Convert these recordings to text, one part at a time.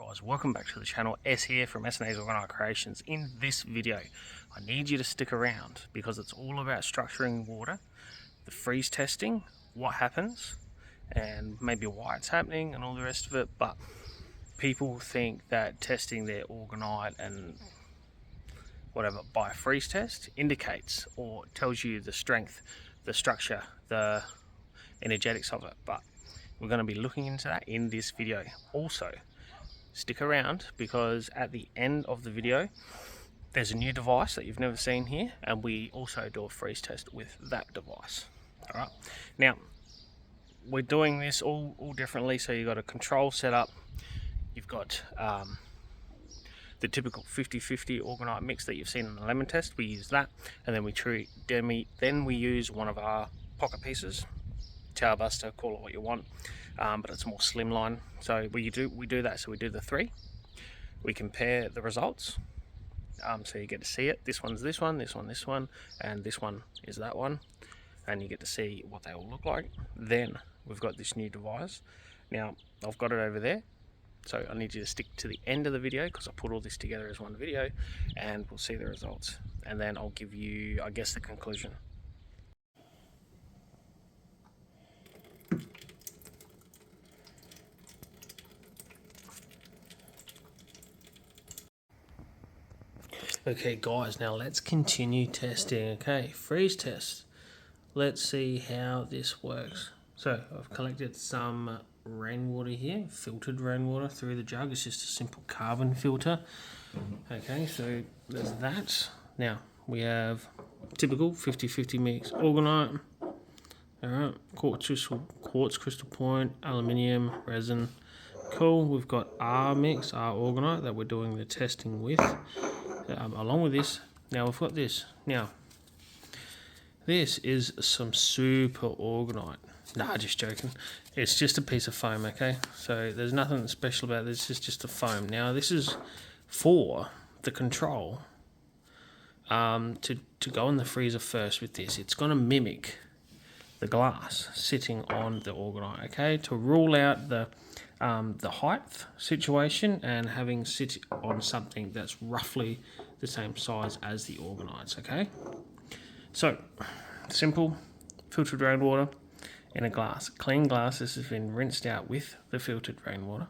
guys, welcome back to the channel. S here from s&a'sorgnitecreations. In this video I need you to stick around because it's all about structuring water, the freeze testing, what happens and maybe why it's happening and all the rest of it. But people think that testing their orgonite and whatever by a freeze test indicates or tells you the strength, the structure, the energetics of it, but we're going to be looking into that in this video. Also, stick around because at the end of the video there's a new device that you've never seen here, and we also do a freeze test with that device. Alright, now we're doing this all differently. So you've got a control setup, you've got the typical 50-50 orgonite mix that you've seen in the lemon test. We use that, and then we use one of our pocket pieces, tower buster, call it what you want, but it's more slimline. So we do that. So we do the three, we compare the results, so you get to see it. This one's this one, this one, and this one is that one, and you get to see what they all look like. Then we've got this new device. Now I've got it over there, so I need you to stick to the end of the video because I put all this together as one video, and we'll see the results, and then I'll give you, I guess, the conclusion. Okay guys, now let's continue testing. Okay, freeze test. Let's see how this works. So I've collected some rainwater here, filtered rainwater through the jug. It's just a simple carbon filter. Okay, so there's that. Now we have typical 50-50 mix orgonite. Alright, quartz crystal point, aluminium, resin. Cool. We've got our mix, our orgonite that we're doing the testing with. Along with this, now we've got this. Now, this is some super orgonite. Nah, just joking. It's just a piece of foam, okay? So there's nothing special about this. It's just a foam. Now this is for the control to go in the freezer first with this. It's going to mimic the glass sitting on the orgonite, okay? To rule out the height situation and having sit on something that's roughly the same size as the organites, okay? So, simple, filtered rainwater in a glass. Clean glass. This has been rinsed out with the filtered rainwater.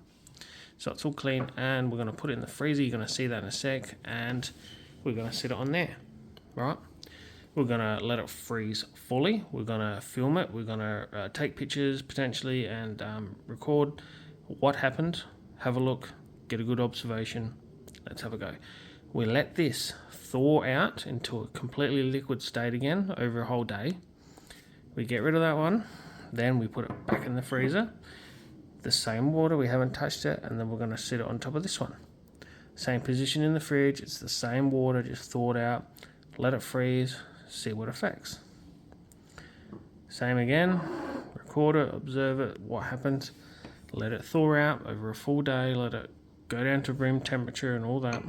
So it's all clean, and we're going to put it in the freezer. You're going to see that in a sec, and we're going to sit it on there, right? We're going to let it freeze fully. We're going to film it. We're going to take pictures potentially and record what happened. Have a look, get a good observation. Let's have a go. We let this thaw out into a completely liquid state again over a whole day. We get rid of that one, then we put it back in the freezer. The same water, we haven't touched it, and then we're going to sit it on top of this one. Same position in the fridge, it's the same water, just thawed out. Let it freeze, see what affects. Same again, record it, observe it, what happens. Let it thaw out over a full day, let it go down to room temperature and all that.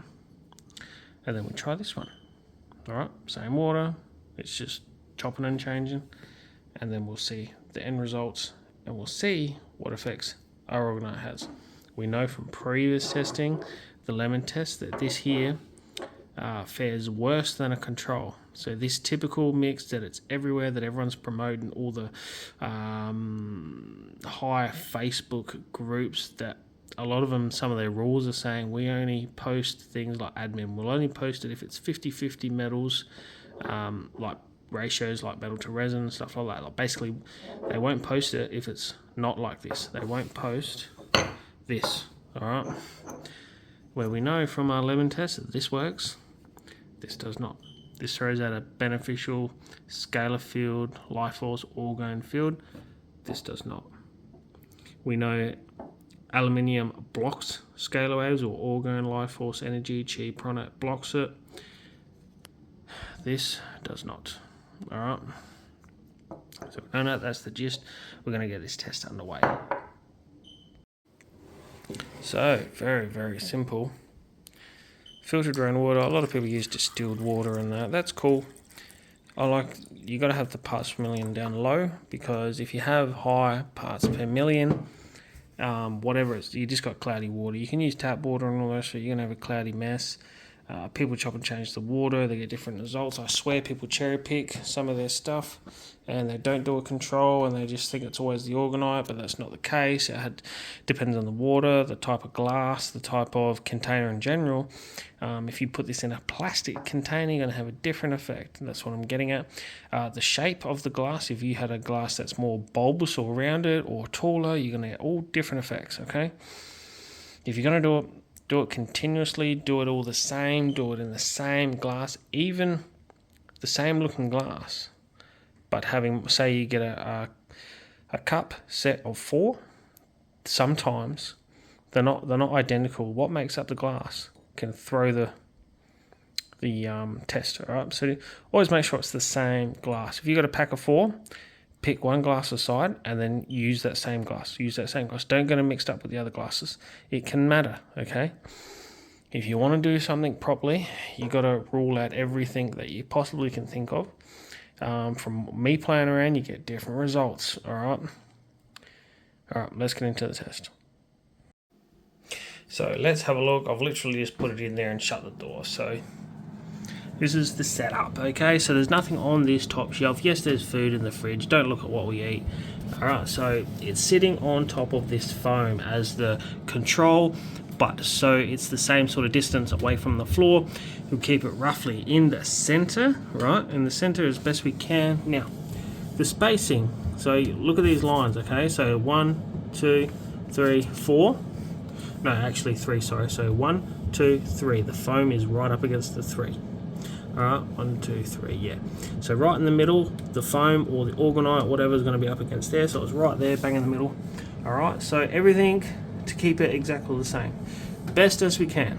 And then we try this one. Alright, same water, it's just chopping and changing. And then we'll see the end results, and we'll see what effects our orgonite has. We know from previous testing, the lemon test, that this here fares worse than a control. So this typical mix that it's everywhere, that everyone's promoting, all the high Facebook groups, that a lot of them, some of their rules are saying we only post things like admin. We'll only post it if it's 50-50 metals, like ratios like metal to resin, stuff like that. Like basically, they won't post it if it's not like this. They won't post this, alright? Where we know from our lemon test that this works, this does not. This throws out a beneficial scalar field, life force, orgone field. This does not. We know aluminium blocks scalar waves or orgone, life force, energy, chi, pronate blocks it. This does not. Alright. So we know that's the gist. We're going to get this test underway. So, very, very simple. Filtered rainwater. A lot of people use distilled water and that's cool. You got to have the parts per million down low, because if you have high parts per million, whatever it's, you just got cloudy water. You can use tap water and all that shit. You're gonna have a cloudy mess. People chop and change the water, they get different results. I swear people cherry pick some of their stuff and they don't do a control and they just think it's always the orgonite, but that's not the case. It depends on the water, the type of glass, the type of container in general. If you put this in a plastic container, you're going to have a different effect. That's what I'm getting at. The shape of the glass, if you had a glass that's more bulbous or rounded or taller, you're going to get all different effects, okay? If you're going to do it continuously, do it all the same, do it in the same glass, even the same looking glass, but having, say you get a cup set of 4, sometimes they're not identical. What makes up the glass can throw the test, all right? So always make sure it's the same glass. If you've got a pack of 4, pick one glass aside and then use that same glass. Don't get them mixed up with the other glasses. It can matter, okay? If you want to do something properly, you got to rule out everything that you possibly can think of. From me playing around, you get different results, all right? All right, let's get into the test. So let's have a look. I've literally just put it in there and shut the door. So this is the setup, okay? So there's nothing on this top shelf. Yes, there's food in the fridge. Don't look at what we eat. All right, so it's sitting on top of this foam as the control, but so it's the same sort of distance away from the floor. We'll keep it roughly in the center, right? In the center as best we can. Now, the spacing. So look at these lines, okay? So 1, 2, 3, 4. No, actually 3, sorry. So 1, 2, 3. The foam is right up against the 3. Alright, 1, 2, 3, yeah. So right in the middle, the foam or the orgonite, whatever, is going to be up against there. So it's right there, bang in the middle. Alright, so everything to keep it exactly the same. Best as we can.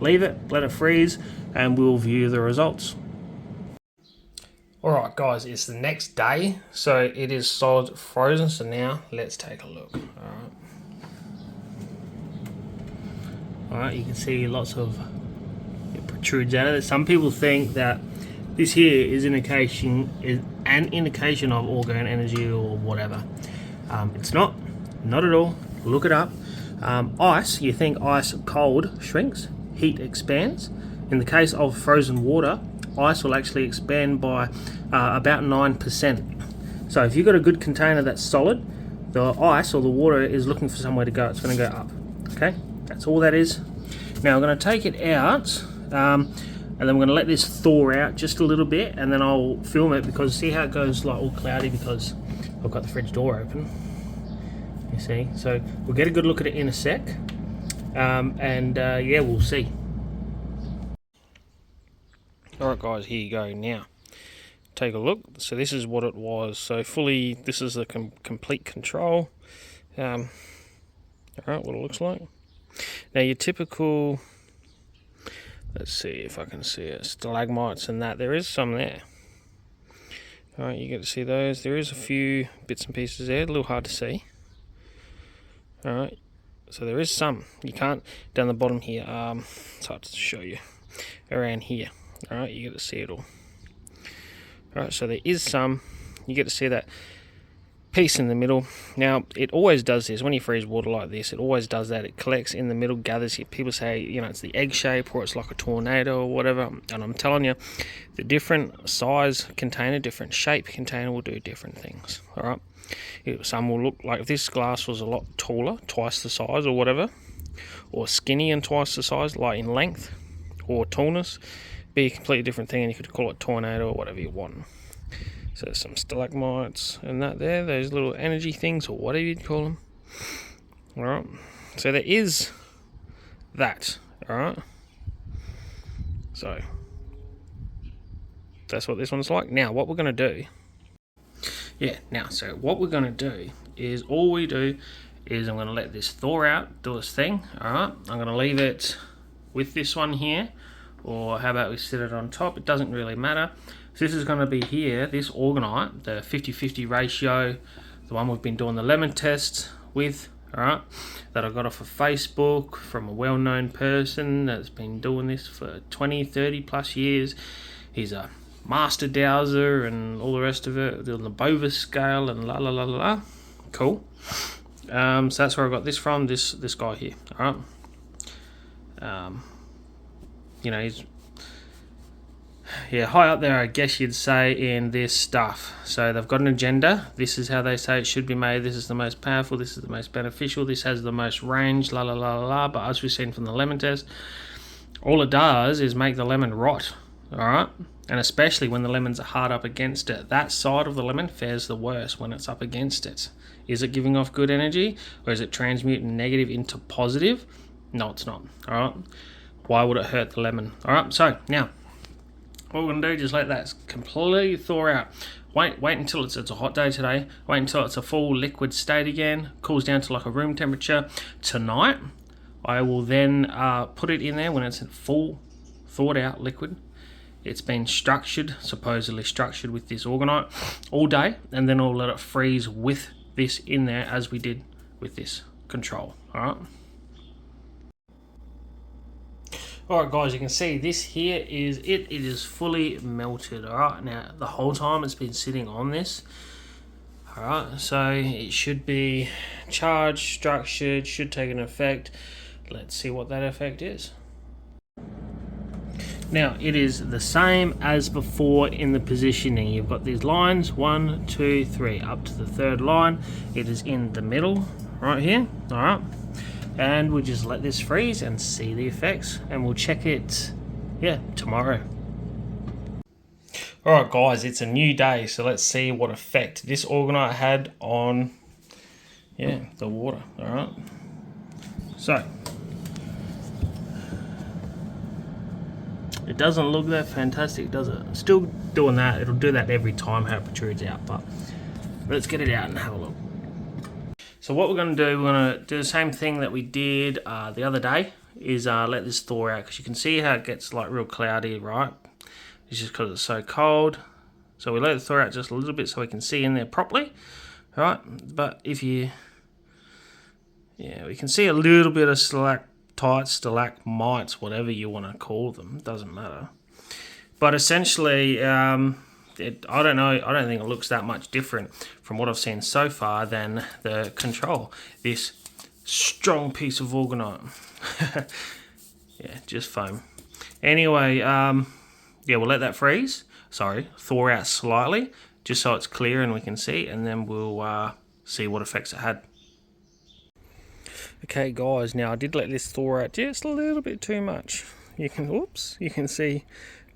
Leave it, let it freeze, and we'll view the results. Alright guys, it's the next day. So it is solid frozen. So now let's take a look. Alright, you can see lots of protrudes out of it. Some people think that this here is an indication of orgone energy or whatever. It's not at all. Look it up. Ice, you think ice cold shrinks, heat expands. In the case of frozen water, ice will actually expand by about 9%. So if you've got a good container that's solid, the ice or the water is looking for somewhere to go. It's going to go up. Okay, that's all that is. Now I'm going to take it out. And then I'm going to let this thaw out just a little bit, and then I'll film it, because see how it goes like all cloudy because I've got the fridge door open. You see, so we'll get a good look at it in a sec, yeah, we'll see. Alright guys, here you go. Now take a look. So this is what it was. So fully, this is the complete control. Alright, what it looks like. Now your typical, let's see if I can see it, stalagmites and that, there is some there. Alright, you get to see those. There is a few bits and pieces there, a little hard to see. Alright, so there is some. You can't, down the bottom here, it's hard to show you, around here. Alright, you get to see it all. Alright, so there is some. You get to see that piece in the middle. Now, it always does this. When you freeze water like this, it always does that. It collects in the middle, gathers. People say, you know, it's the egg shape or it's like a tornado or whatever. And I'm telling you, the different size container, different shape container will do different things. Alright, some will look like, if this glass was a lot taller, twice the size or whatever, or skinny and twice the size, like in length or tallness, be a completely different thing, and you could call it tornado or whatever you want. So there's some stalagmites and that there, those little energy things or whatever you'd call them. Alright, so there is that. Alright, so that's what this one's like. Now what we're going to do, so what we're going to do is, all we do is I'm going to let this thaw out, do its thing. Alright, I'm going to leave it with this one here, or how about we sit it on top, it doesn't really matter. So this is going to be here, this orgonite, the 50-50 ratio, the one we've been doing the lemon test with, alright, that I got off of Facebook from a well-known person that's been doing this for 20, 30 plus years. He's a master dowser and all the rest of it, doing the Bovis scale and la la la la la. Cool. So that's where I got this from. This guy here. All right. You know, he's high up there, I guess you'd say, in this stuff. So they've got an agenda. This is how they say it should be made. This is the most powerful. This is the most beneficial. This has the most range. La la la la la. But as we've seen from the lemon test, all it does is make the lemon rot. All right. And especially when the lemons are hard up against it, that side of the lemon fares the worst when it's up against it. Is it giving off good energy, or is it transmuting negative into positive? No, it's not. All right. Why would it hurt the lemon? All right. So now, what we're going to do, just let that completely thaw out. Wait until it's a hot day today. Wait until it's a full liquid state again. Cools down to like a room temperature. Tonight, I will then put it in there when it's full thawed out liquid. It's been structured, supposedly structured with this orgonite all day, and then I'll let it freeze with this in there as we did with this control. Alright. Alright guys, you can see this here is it. It is fully melted. Alright, now the whole time it's been sitting on this. Alright, so it should be charged, structured, should take an effect. Let's see what that effect is. Now it is the same as before in the positioning. You've got these lines, 1, 2, 3, up to the third line. It is in the middle right here. All right, and we'll just let this freeze and see the effects, and we'll check it tomorrow. All right guys, it's a new day, so let's see what effect this orgonite had on the water. All right, so it doesn't look that fantastic, does it? Still doing that. It'll do that every time how it protrudes out, but let's get it out and have a look. So what we're going to do, we're going to do the same thing that we did the other day, is let this thaw out, because you can see how it gets like real cloudy, right? It's just because it's so cold. So we let it thaw out just a little bit so we can see in there properly, all right? But if you, we can see a little bit of stalagmites, whatever you want to call them, doesn't matter. But essentially, I don't know, I don't think it looks that much different from what I've seen so far than the control. This strong piece of orgonite. Just foam. Anyway, we'll let that freeze. Thaw out slightly, just so it's clear and we can see, and then we'll see what effects it had. Okay guys, now I did let this thaw out just a little bit too much. You can see,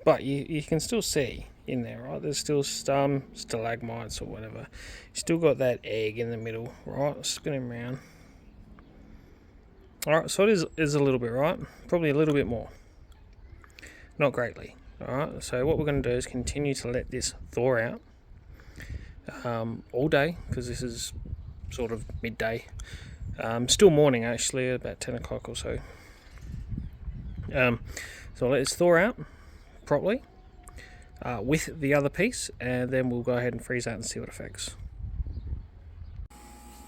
but you can still see in there, right? There's still some stalagmites or whatever. You still got that egg in the middle, right? Spinning around. Alright, so it is a little bit, right? Probably a little bit more. Not greatly. Alright, so what we're going to do is continue to let this thaw out all day, because this is sort of midday. Still morning actually, about 10 o'clock or so. So I'll let this thaw out properly with the other piece, and then we'll go ahead and freeze that and see what affects.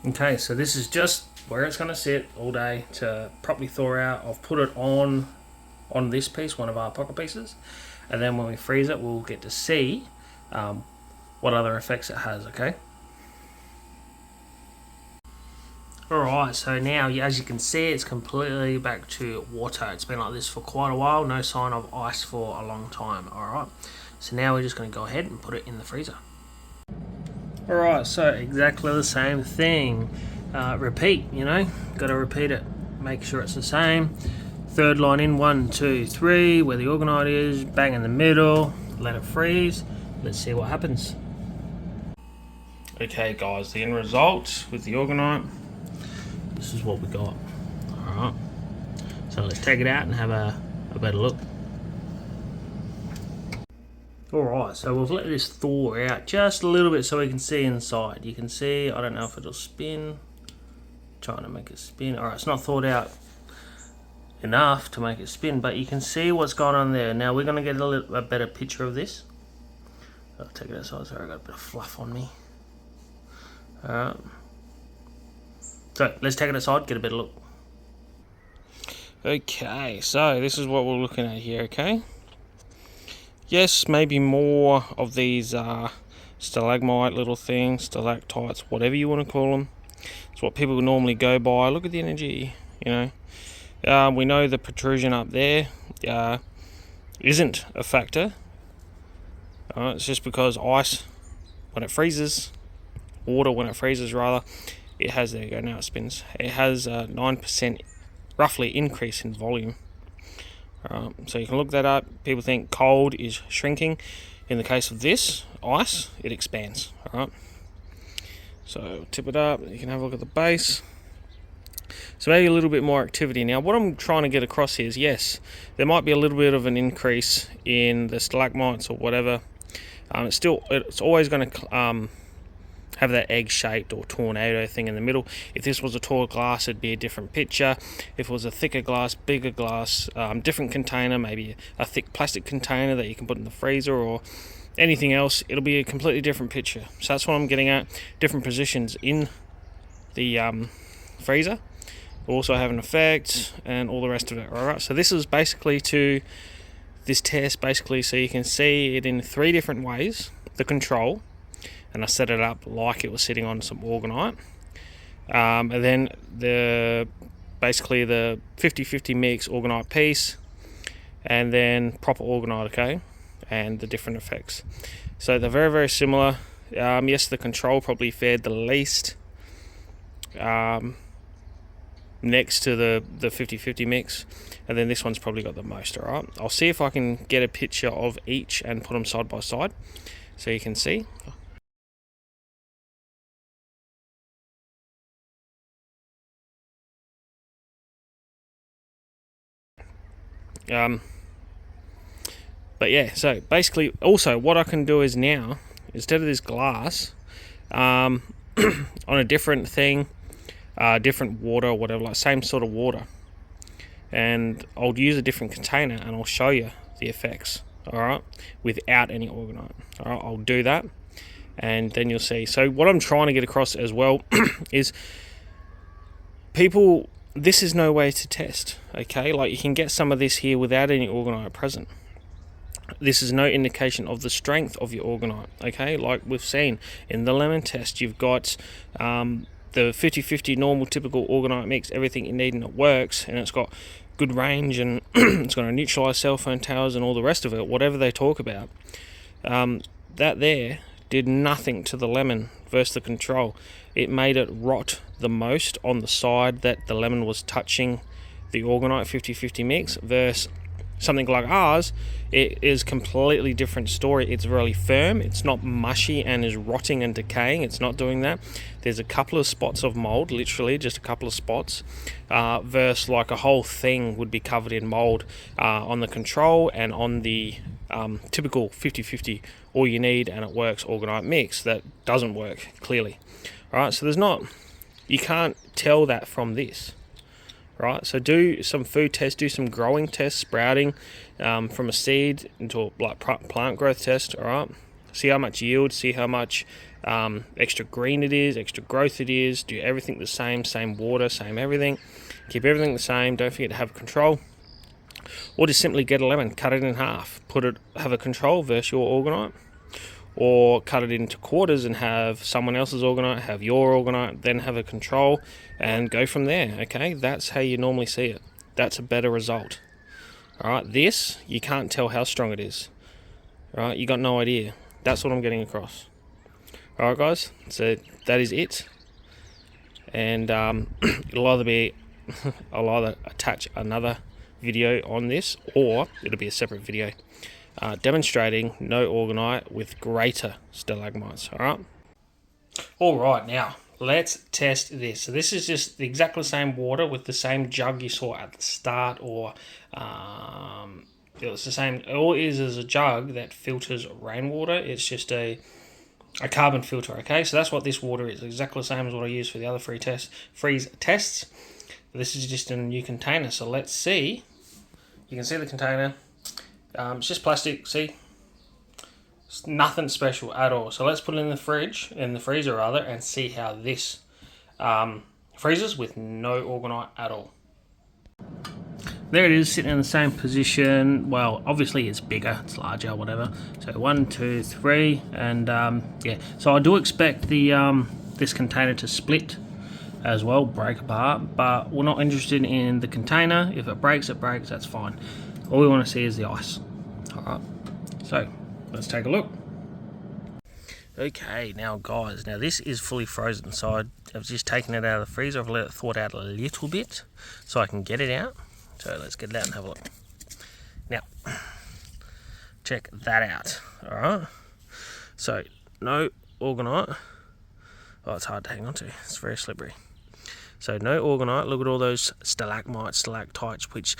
Okay, so this is just where it's going to sit all day to properly thaw out. I've put it on this piece, one of our pocket pieces, and then when we freeze it, we'll get to see what other effects it has. Okay. Alright, so now as you can see, it's completely back to water. It's been like this for quite a while, no sign of ice for a long time. Alright, so now we're just going to go ahead and put it in the freezer. Alright, so exactly the same thing. Repeat, got to repeat it. Make sure it's the same. Third line in, 1, 2, 3, where the orgonite is, bang in the middle, let it freeze. Let's see what happens. Okay guys, the end result with the orgonite. This is what we got. Alright, so let's take it out and have a better look. Alright, so we've let this thaw out just a little bit so we can see inside. You can see, I don't know if it'll spin. Trying to make it spin. Alright, it's not thawed out enough to make it spin, but you can see what's going on there. Now we're going to get a better picture of this. I'll take it outside. Sorry, I got a bit of fluff on me. Alright. So let's take it aside, get a better look. Okay, so this is what we're looking at here, okay? Yes, maybe more of these stalagmite little things, stalactites, whatever you want to call them. It's what people normally go by. Look at the energy, you know. We know the protrusion up there isn't a factor. It's just because ice, when it freezes, water when it freezes rather, it has, there you go, now it spins, it has a 9% roughly increase in volume. So you can look that up. People think cold is shrinking. In the case of this ice, it expands. Alright, so tip it up, you can have a look at the base. So maybe a little bit more activity. Now what I'm trying to get across here is, yes, there might be a little bit of an increase in the stalagmites or whatever. It's always going to have that egg-shaped or tornado thing in the middle. If this was a tall glass, it'd be a different picture. If it was a thicker glass, bigger glass, different container, maybe a thick plastic container that you can put in the freezer or anything else, it'll be a completely different picture. So that's what I'm getting at. Different positions in the freezer also have an effect, and all the rest of it. Alright, so this is basically this test basically so you can see it in 3 different ways. The control, and I set it up like it was sitting on some orgonite, and then basically the 50-50 mix orgonite piece, and then proper orgonite, okay, and the different effects. So they're very, very similar. Yes, the control probably fared the least next to the 50-50 mix, and then this one's probably got the most. Alright, I'll see if I can get a picture of each and put them side by side so you can see. But yeah, so basically also what I can do is now, instead of this glass, on a different thing, different water or whatever, like same sort of water, and I'll use a different container and I'll show you the effects, alright, without any orgonite. Alright, I'll do that and then you'll see. So what I'm trying to get across as well is people, this is no way to test, okay? Like you can get some of this here without any orgonite present. This is no indication of the strength of your orgonite, okay? Like we've seen in the lemon test, you've got the 50-50 normal typical orgonite mix, everything you need and it works, and it's got good range, and it's going to neutralize cell phone towers and all the rest of it, whatever they talk about. That there did nothing to the lemon versus the control. It made it rot the most on the side that the lemon was touching the orgonite 50-50 mix, versus something like ours. It is completely different story. It's really firm, it's not mushy and is rotting and decaying. It's not doing that. There's a couple of spots of mold, literally just a couple of spots, versus like a whole thing would be covered in mold on the control, and on the typical 50-50 all you need and it works orgonite mix that doesn't work clearly. Alright, so you can't tell that from this. Right, so do some food tests, do some growing tests, sprouting from a seed into a like plant growth test. All right, see how much yield, see how much extra green it is, extra growth it is. Do everything the same water, same everything. Keep everything the same. Don't forget to have control, or just simply get a lemon, cut it in half, have a control versus your orgonite, or cut it into quarters and have someone else's orgonite, have your orgonite, then have a control, and go from there. Okay, that's how you normally see it. That's a better result. Alright, this, you can't tell how strong it is. Alright, you got no idea. That's what I'm getting across. Alright guys, so that is it. And it'll either be, I'll either attach another video on this, or it'll be a separate video demonstrating no orgonite with greater stalagmites. Alright, now let's test this. So this is just exactly the same water with the same jug you saw at the start, or it's the same. All it is a jug that filters rainwater. It's just a carbon filter. Okay, so that's what this water is. Exactly the same as what I used for the other freeze tests. This is just in a new container. So let's see. You can see the container. It's just plastic. See, it's nothing special at all. So let's put it in the freezer rather, and see how this freezes with no orgonite at all. There it is, sitting in the same position. Well, obviously it's bigger, it's larger, whatever. So 1, 2, 3, and yeah. So I do expect the this container to split as well, break apart, but we're not interested in the container. If it breaks, that's fine. All we want to see is the ice. Alright, so let's take a look. Okay, now guys, this is fully frozen, so I've just taken it out of the freezer. I've let it thaw out a little bit so I can get it out. So let's get it out and have a look. Now, check that out. Alright, so no orgonite. Oh, it's hard to hang on to, it's very slippery. So no orgonite. Look at all those stalagmites, stalactites, which,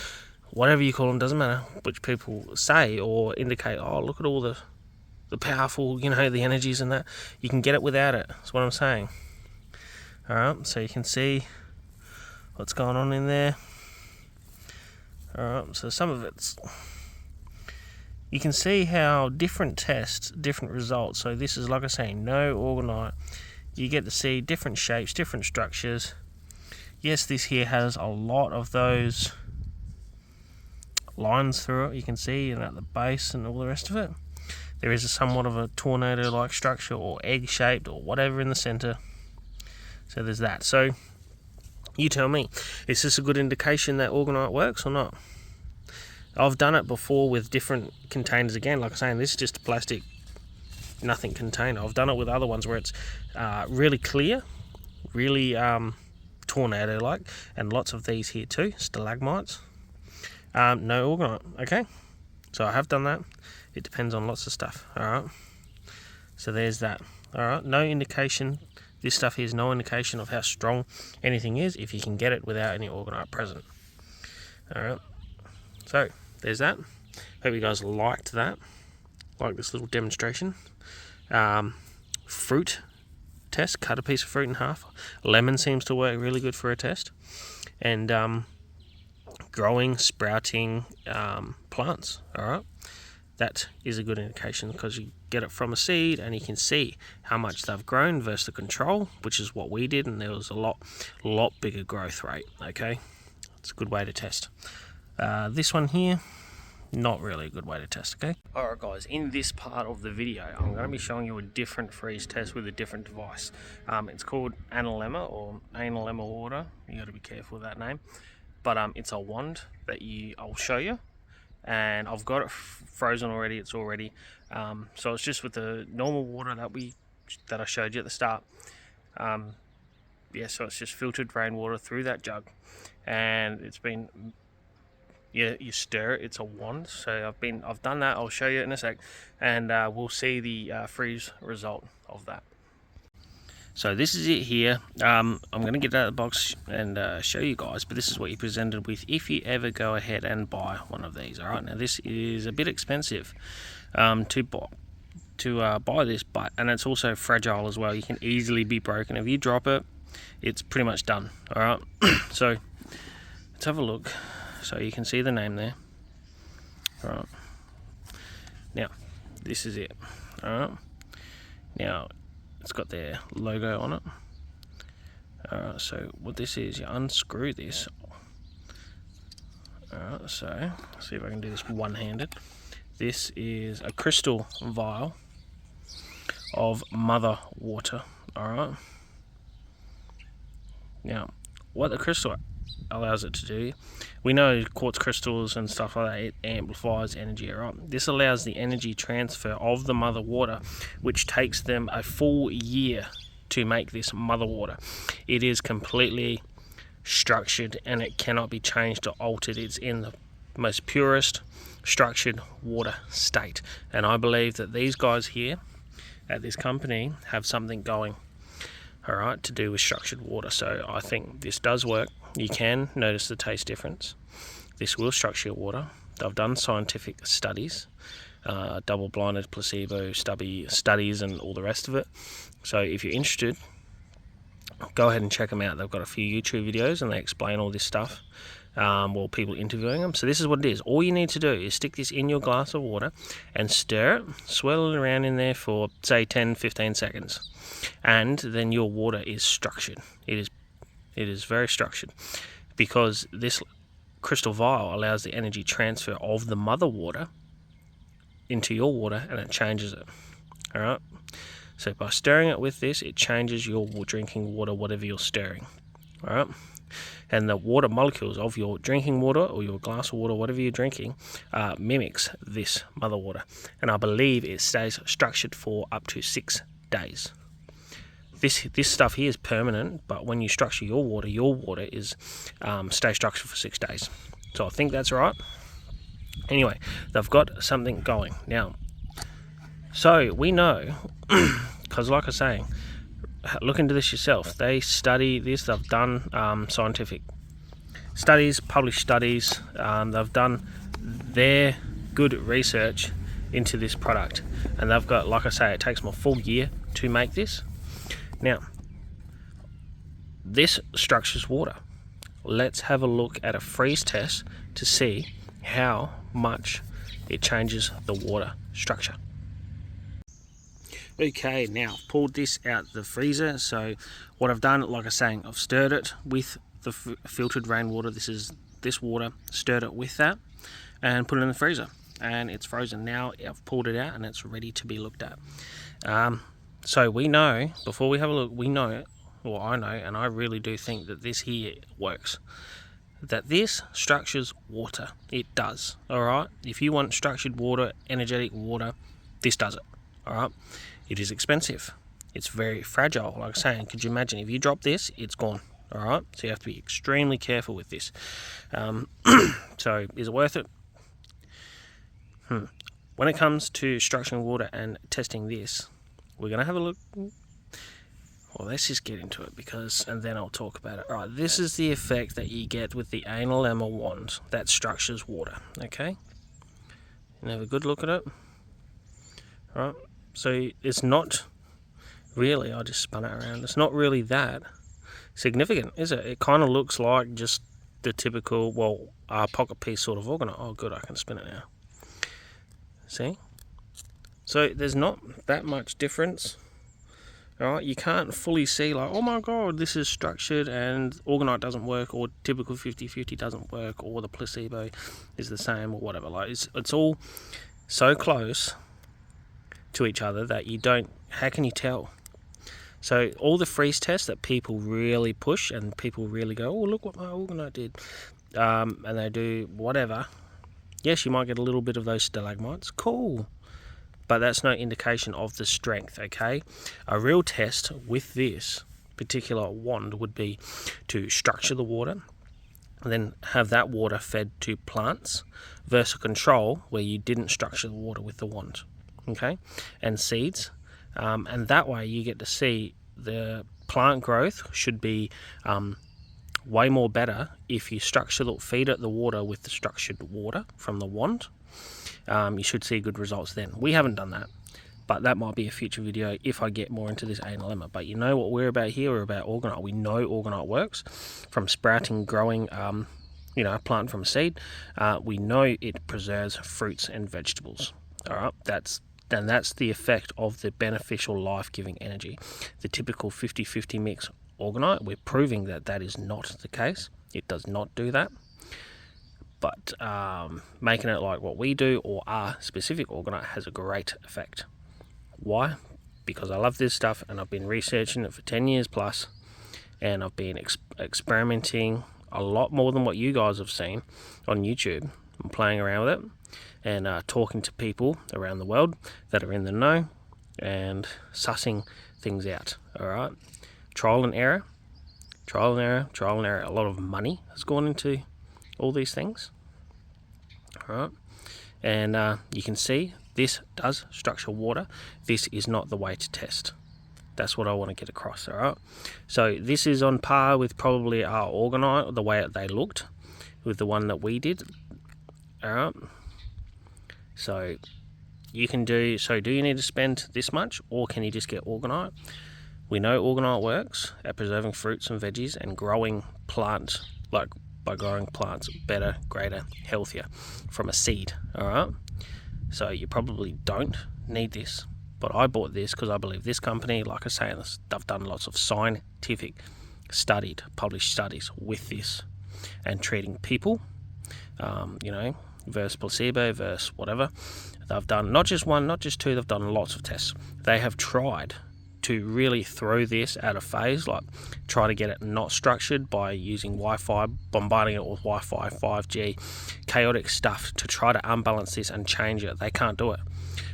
whatever you call them, doesn't matter, which people say or indicate, oh, look at all the powerful, you know, the energies and that. You can get it without it, that's what I'm saying. Alright, so you can see what's going on in there. Alright, so some of it's, you can see how different tests, different results. So this is, like I say, no orgonite. You get to see different shapes, different structures. Yes, this here has a lot of those lines through it, you can see, and at the base and all the rest of it. There is somewhat of a tornado-like structure or egg-shaped or whatever in the center. So there's that. So you tell me, is this a good indication that orgonite works or not? I've done it before with different containers. Again, like I'm saying, this is just a plastic nothing container. I've done it with other ones where it's really clear, really tornado-like, and lots of these here too, stalagmites. No orgonite. Okay, so I have done that. It depends on lots of stuff. Alright, so there's that. Alright, no indication. This stuff here is no indication of how strong anything is if you can get it without any orgonite present. Alright, so there's that. Hope you guys liked that, like this little demonstration. Fruit test, cut a piece of fruit in half. Lemon seems to work really good for a test. And growing, sprouting plants. Alright, that is a good indication because you get it from a seed and you can see how much they've grown versus the control, which is what we did, and there was a lot bigger growth rate. Okay, it's a good way to test. This one here, not really a good way to test. Okay, alright guys, in this part of the video I'm going to be showing you a different freeze test with a different device. It's called analemma or analemma water. You got to be careful with that name, but it's a wand that I'll show you. And I've got it frozen already. It's already so it's just with the normal water that I showed you at the start. Yeah, so it's just filtered rainwater through that jug, and it's been, yeah, you stir it. It's a wand. So I've done that. I'll show you in a sec, and we'll see the freeze result of that. So this is it here. I'm going to get out of the box and show you guys, but this is what you're presented with if you ever go ahead and buy one of these. Alright, now this is a bit expensive to buy this, and it's also fragile as well. You can easily be broken. If you drop it, it's pretty much done. Alright, so let's have a look. So you can see the name there. Alright, now this is it. Alright, now it's got their logo on it. Alright, so what this is, you unscrew this. Alright, so let's see if I can do this one-handed. This is a crystal vial of mother water. Alright, now what the crystal allows it to do, we know quartz crystals and stuff like that, it amplifies energy. Right, this allows the energy transfer of the mother water, which takes them a full year to make this mother water. It is completely structured and it cannot be changed or altered. It's in the most purest structured water state, and I believe that these guys here at this company have something going, alright, to do with structured water. So I think this does work. You can notice the taste difference. This will structure your water. They've done scientific studies, double-blinded, placebo studies and all the rest of it. So if you're interested, go ahead and check them out. They've got a few YouTube videos and they explain all this stuff, while people interviewing them. So this is what it is. All you need to do is stick this in your glass of water and stir it, swirl it around in there for say 10-15 seconds, and then your water is structured. It is very structured because this crystal vial allows the energy transfer of the mother water into your water, and it changes it. Alright, so by stirring it with this, it changes your drinking water, whatever you're stirring. all right? And the water molecules of your drinking water or your glass of water, whatever you're drinking, mimics this mother water. And I believe it stays structured for up to 6 days. This stuff here is permanent, but when you structure your water is stay structured for 6 days. So I think that's right. Anyway, they've got something going now. So we know, because like I was saying, look into this yourself. They study this. They've done scientific studies, published studies. They've done their good research into this product, and they've got, like I say, it takes them a full year to make this. Now, this structures water. Let's have a look at a freeze test to see how much it changes the water structure. Okay, now I've pulled this out the freezer. So what I've done, like I was saying, I've stirred it with the filtered rainwater. This water, stirred it with that and put it in the freezer, and it's frozen. Now I've pulled it out and it's ready to be looked at. So we know, before we have a look, we know, or I know, and I really do think that this here works, that this structures water. It does. All right, if you want structured water, energetic water, this does it. All right, it is expensive, it's very fragile. Like I'm saying, could you imagine if you drop this, it's gone. All right, so you have to be extremely careful with this. So is it worth it? When it comes to structuring water and testing this, we're going to have a look. Well, let's just get into it, and then I'll talk about it. All right, this is the effect that you get with the anal lemma wand that structures water. Okay, and have a good look at it. All right, so it's not really, I just spun it around, it's not really that significant, is it? It kind of looks like just the typical, pocket piece sort of organite. Oh good, I can spin it now. See? So there's not that much difference. Alright, you can't fully see like, oh my god, this is structured and orgonite doesn't work, or typical 50-50 doesn't work, or the placebo is the same, or whatever. Like it's all so close to each other that you don't, how can you tell? So all the freeze tests that people really push and people really go, oh look what my orgonite did, and they do whatever, yes, you might get a little bit of those stalagmites, cool, but that's no indication of the strength. Okay, a real test with this particular wand would be to structure the water and then have that water fed to plants versus control where you didn't structure the water with the wand. Okay, and seeds, and that way you get to see the plant growth should be way more better if you feed it the water with the structured water from the wand. You should see good results then. We haven't done that, but that might be a future video if I get more into this anal lemma. But you know what we're about here? We're about orgonite. We know orgonite works from sprouting, growing, a plant from a seed. We know it preserves fruits and vegetables. All right, that's the effect of the beneficial life-giving energy. The typical 50-50 mix orgonite, we're proving that that is not the case. It does not do that. But making it like what we do or our specific orgonite has a great effect. Why? Because I love this stuff and I've been researching it for 10 years plus, and I've been experimenting a lot more than what you guys have seen on YouTube. I'm playing around with it and talking to people around the world that are in the know and sussing things out. All right, trial and error. A lot of money has gone into all these things. All right, and you can see this does structure water. This is not the way to test. That's what I want to get across. All right, so this is on par with probably our orgonite, the way they looked with the one that we did. All right, so you can do you need to spend this much, or can you just get orgonite? We know orgonite works at preserving fruits and veggies and growing plants, like by growing plants better, greater, healthier from a seed. All right, so you probably don't need this, but I bought this because I believe this company, like I say, they've done lots of scientific published studies with this and treating people, versus placebo, versus whatever. They've done not just one, not just two, they've done lots of tests. They have tried to really throw this out of phase, like try to get it not structured by using Wi-Fi, bombarding it with Wi-Fi, 5G, chaotic stuff to try to unbalance this and change it. They can't do it.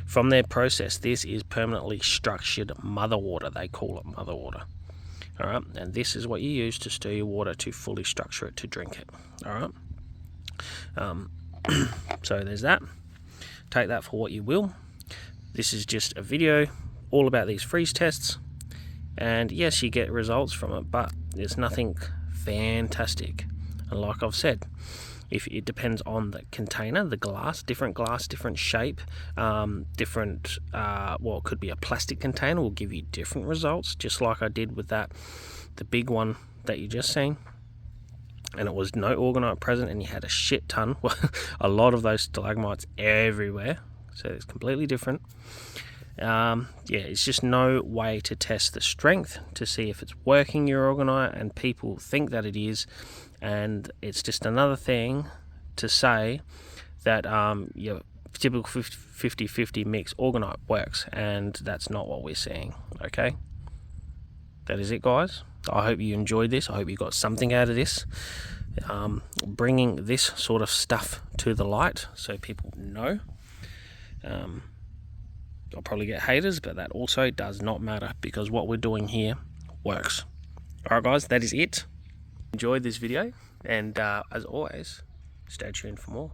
From their process, this is permanently structured mother water. They call it mother water. All right, and this is what you use to stir your water to fully structure it to drink it. All right. So there's that. Take that for what you will. This is just a video all about these freeze tests, and yes, you get results from it, but there's nothing fantastic. And like I've said, if it depends on the container, the glass, different shape, different well, it could be a plastic container, will give you different results, just like I did with that, the big one that you just seen, and it was no orgonite present, and you had a shit ton, a lot of those stalagmites everywhere, so it's completely different. Yeah, it's just no way to test the strength to see if it's working, your orgonite, and people think that it is, and it's just another thing to say that your typical 50-50 mix orgonite works, and that's not what we're seeing. Okay, that is it, guys. I hope you enjoyed this. I hope you got something out of this, bringing this sort of stuff to the light so people know. I'll probably get haters, but that also does not matter, because what we're doing here works. Alright guys, that is it. Enjoyed this video, and as always, stay tuned for more.